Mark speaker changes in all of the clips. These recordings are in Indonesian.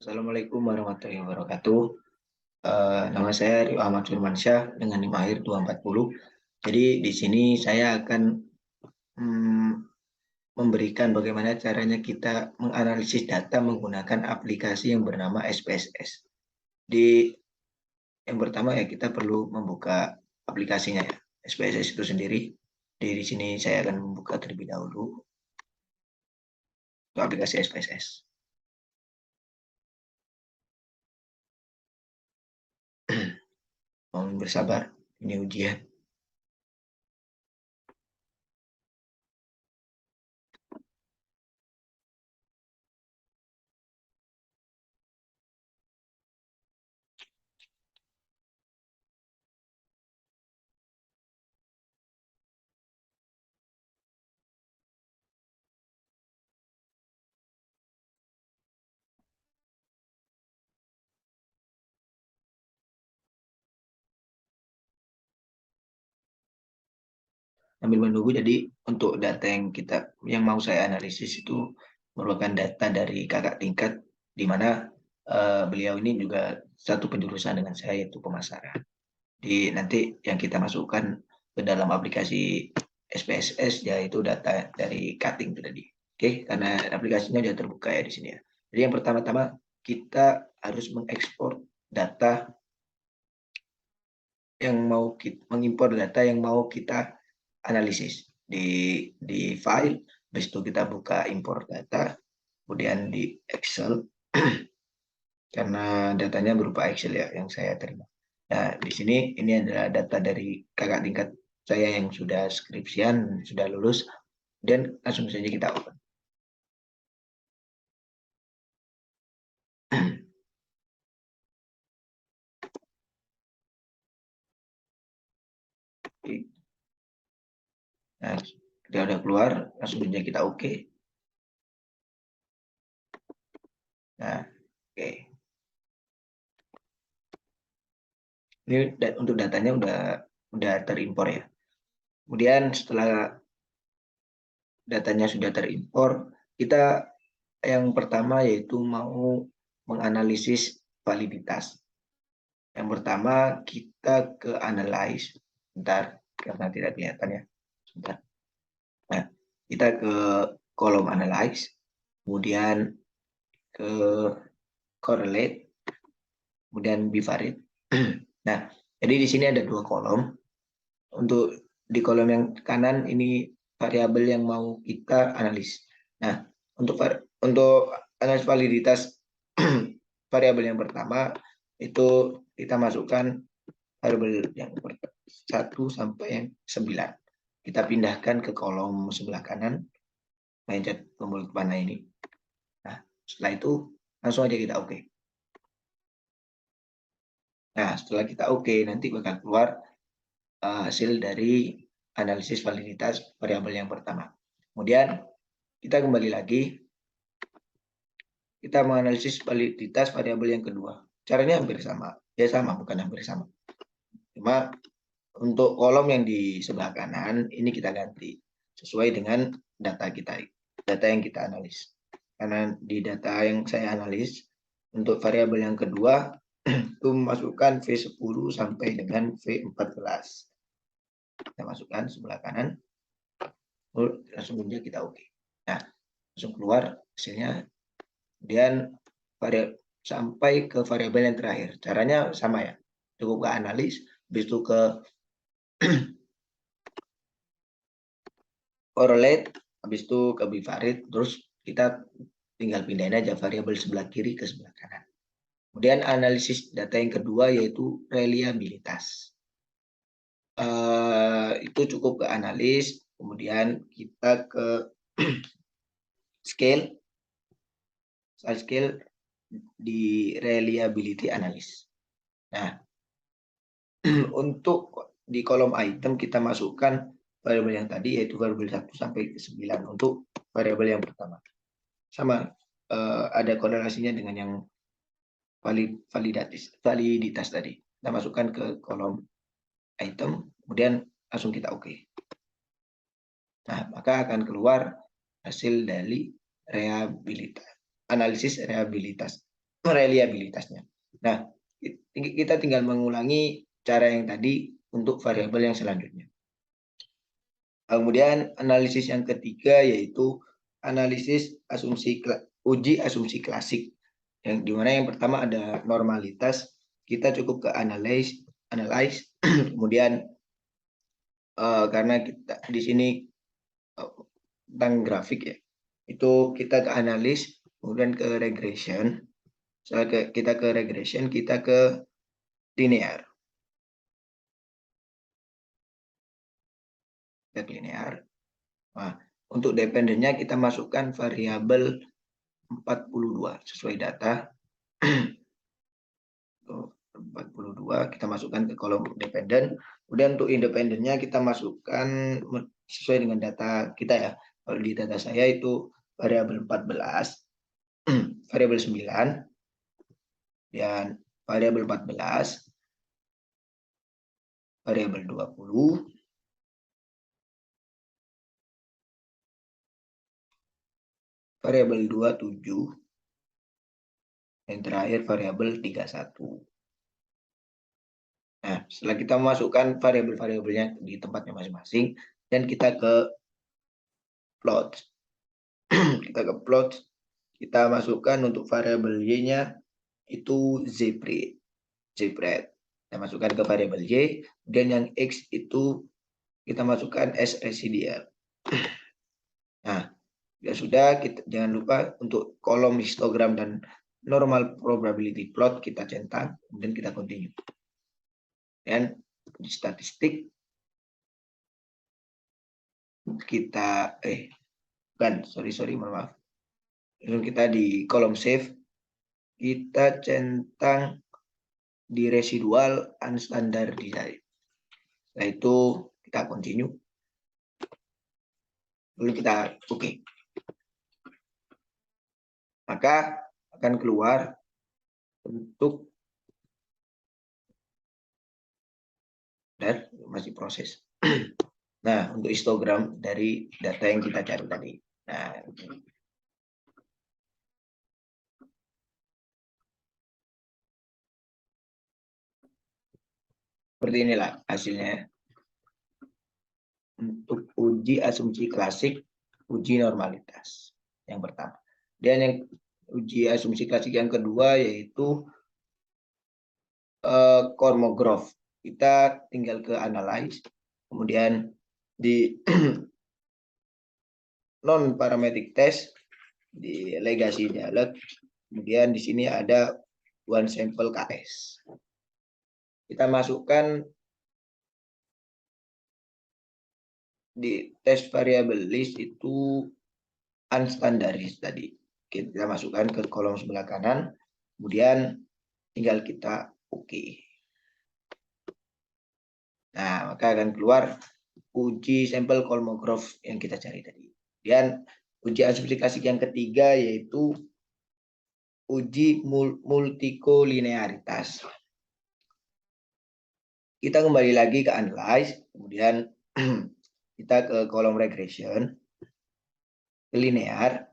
Speaker 1: Assalamualaikum warahmatullahi wabarakatuh. Nama saya Rio Ahmad Firmansyah dengan NIM akhir 240. Jadi di sini saya akan mm, memberikan bagaimana caranya kita menganalisis data menggunakan aplikasi yang bernama SPSS. Di yang pertama ya kita perlu membuka aplikasinya ya, SPSS itu sendiri. Di sini saya akan membuka terlebih dahulu untuk aplikasi SPSS. Mohon bersabar, ini ujian. Sambil menunggu, jadi untuk data yang mau saya analisis itu merupakan data dari kakak tingkat, di mana beliau ini juga satu penjurusan dengan saya, yaitu pemasaran. Di nanti yang kita masukkan ke dalam aplikasi SPSS yaitu data dari cutting itu tadi. Oke, karena aplikasinya sudah terbuka ya di sini ya. Jadi yang pertama-tama kita harus mengekspor data mengimpor data yang mau kita analisis di file, habis itu kita buka import data, kemudian di Excel karena datanya berupa Excel ya yang saya terima. Nah, di sini ini adalah data dari kakak tingkat saya yang sudah skripsian, sudah lulus, dan langsung saja kita open. Nah, dia udah keluar, langsung saja kita oke. Nah, oke. Ini untuk datanya udah terimpor ya. Kemudian setelah datanya sudah terimpor, kita yang pertama yaitu mau menganalisis validitas. Yang pertama kita ke analyze. Bentar, karena tidak kelihatan ya. Bentar. Nah, kita ke kolom analyze, kemudian ke correlate, kemudian bivariate. Nah, jadi di sini ada dua kolom. Untuk di kolom yang kanan ini variabel yang mau kita analis. Nah, untuk analis validitas variabel yang pertama itu kita masukkan variabel yang 1 sampai yang 9. Kita pindahkan ke kolom sebelah kanan, mencet tombol panah ini. Nah, setelah itu langsung aja kita oke. Nah, setelah kita oke, nanti bakal keluar hasil dari analisis validitas variabel yang pertama. Kemudian kita kembali lagi, kita menganalisis validitas variabel yang kedua. Caranya hampir sama, ya sama, bukan hampir sama. Cuma untuk kolom yang di sebelah kanan ini kita ganti sesuai dengan data yang kita analis. Karena di data yang saya analis untuk variabel yang kedua itu memasukkan V10 sampai dengan V14. Kita masukkan sebelah kanan, langsung saja kita oke. Nah, langsung keluar hasilnya. Kemudian sampai ke variabel yang terakhir. Caranya sama ya, cukup ke analis, habis itu ke correlate, habis itu ke bivariate, terus kita tinggal pindahin aja variabel sebelah kiri ke sebelah kanan. Kemudian analisis data yang kedua yaitu reliabilitas. Itu cukup ke analis, kemudian kita ke scale di reliability analysis. Nah, untuk di kolom item kita masukkan variabel yang tadi yaitu variabel 1 sampai ke 9 untuk variabel yang pertama. Sama ada korelasinya dengan yang validitas tadi. Kita masukkan ke kolom item, kemudian langsung kita oke. Nah, maka akan keluar hasil dari analisis reliabilitas. reliabilitasnya. Nah, kita tinggal mengulangi cara yang tadi untuk variabel yang selanjutnya. Kemudian analisis yang ketiga yaitu analisis uji asumsi klasik. Yang dimana yang pertama ada normalitas, kita cukup ke analyze, kemudian karena kita di sini tentang grafik ya, itu kita ke analis, kemudian ke regression. Kita ke regression, kita ke linear. Kita ke linear. Nah, untuk dependennya kita masukkan variabel 42 sesuai data. 42 kita masukkan ke kolom dependen. Kemudian untuk independennya kita masukkan sesuai dengan data kita ya. Kalau di data saya itu variabel 14, variabel 9, dan variabel 14, variabel 20, variabel 27, dan terakhir variabel 31. Nah, setelah kita memasukkan variabel-variabelnya di tempatnya masing-masing, dan kita ke plot. Kita ke plot, kita masukkan untuk variabel y-nya itu zbret. Kita masukkan ke variabel y, dan yang x itu kita masukkan as residual. Nah, ya sudah, kita jangan lupa untuk kolom histogram dan normal probability plot kita centang, kemudian kita continue. Dan di statistik kita mohon maaf. Kita di kolom save kita centang di residual unstandardized. Setelah itu kita continue. Lalu kita oke. Maka akan keluar untuk dan masih proses. Nah, untuk histogram dari data yang kita cari tadi. Nah, seperti inilah hasilnya. Untuk uji asumsi klasik, uji normalitas yang pertama. Dan yang uji asumsi klasik yang kedua yaitu Kolmogorov. Kita tinggal ke analyze, kemudian di non parametric test, di legasi dialog, kemudian di sini ada one sample KS. Kita masukkan di test variable list itu unstandardized tadi. Kita masukkan ke kolom sebelah kanan, kemudian tinggal kita oke. Nah, maka akan keluar uji sampel Kolmogorov yang kita cari tadi. Dan uji asumsi klasik yang ketiga yaitu uji multikolinearitas. Kita kembali lagi ke analyze, kemudian kita ke kolom regression, ke linear.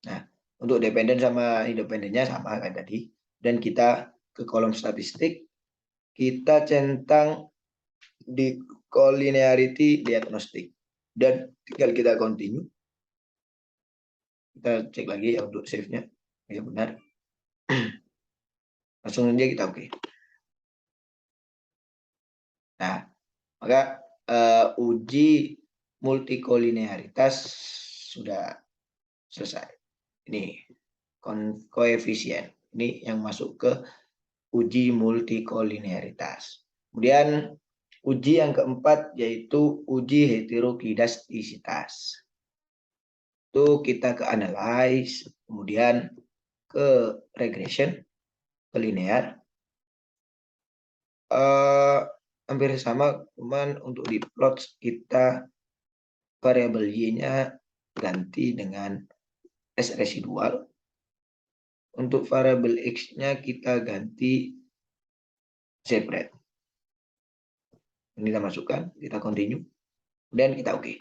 Speaker 1: Nah, untuk dependen sama independennya sama kan tadi. Dan kita ke kolom statistik, kita centang di collinearity diagnostic. Dan tinggal kita continue. Kita cek lagi ya untuk save-nya. Ya benar. Langsung aja kita oke. Nah, maka uji multikolinearitas sudah selesai. Ini koefisien. Ini yang masuk ke uji multikolinearitas. Kemudian uji yang keempat yaitu uji heterokidastisitas. Itu kita ke analyze, kemudian ke regression, ke linear. Hampir sama, cuman untuk di plot kita variabel y-nya ganti dengan s residual. Untuk variabel x-nya kita ganti zbret. Ini kita masukkan, kita continue, dan kita oke.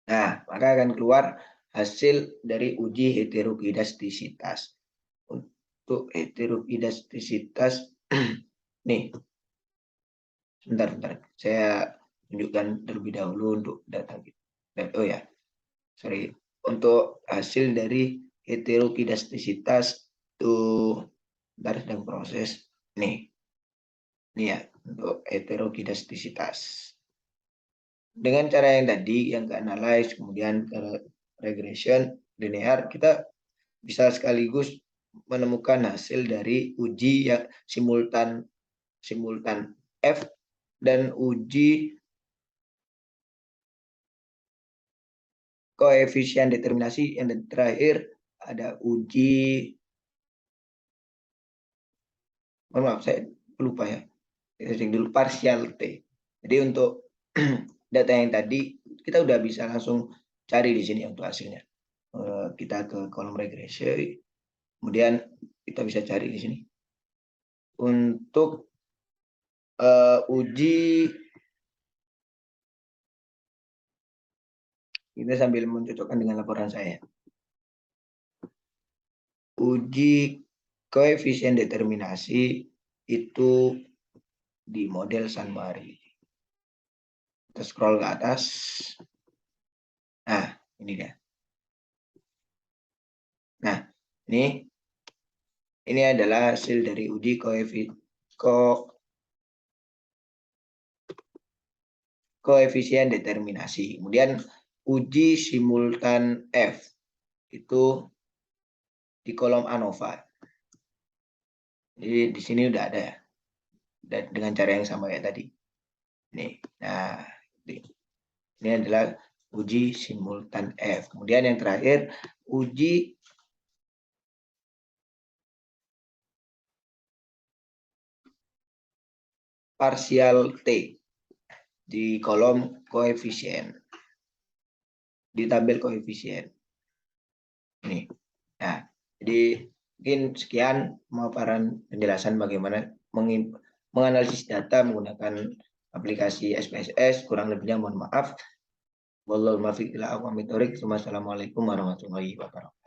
Speaker 1: Nah, maka akan keluar hasil dari uji heterogidastisitas. Untuk heterogidastisitas, nih, sebentar, saya tunjukkan terlebih dahulu untuk data kita. Oh ya, sorry. Untuk hasil dari heterogidastisitas itu dari sedang proses. Nih ya, untuk heterogidastisitas. Dengan cara yang tadi, yang ke analyze, kemudian ke regression linear, kita bisa sekaligus menemukan hasil dari uji yang simultan F dan uji koefisien determinasi, yang terakhir ada uji, maaf saya lupa ya, dulu partial T. Jadi untuk data yang tadi kita udah bisa langsung cari di sini untuk hasilnya. Kita ke kolom regresi, kemudian kita bisa cari di sini. Untuk uji, kita sambil mencocokkan dengan laporan saya. Uji koefisien determinasi itu di model Sunmari. Kita scroll ke atas. Nah, ini dia. Nah, ini adalah hasil dari uji koefisien determinasi. Kemudian uji simultan F itu di kolom ANOVA. Jadi di sini udah ada ya, dengan cara yang sama kayak tadi. Nih, nah ini adalah uji simultan F. Kemudian yang terakhir uji parsial T di kolom koefisien, di tabel koefisien. Nih, nah jadi mungkin sekian pemaparan penjelasan bagaimana menganalisis data menggunakan aplikasi SPSS. Kurang lebihnya mohon maaf. Wassalamualaikum warahmatullahi wabarakatuh.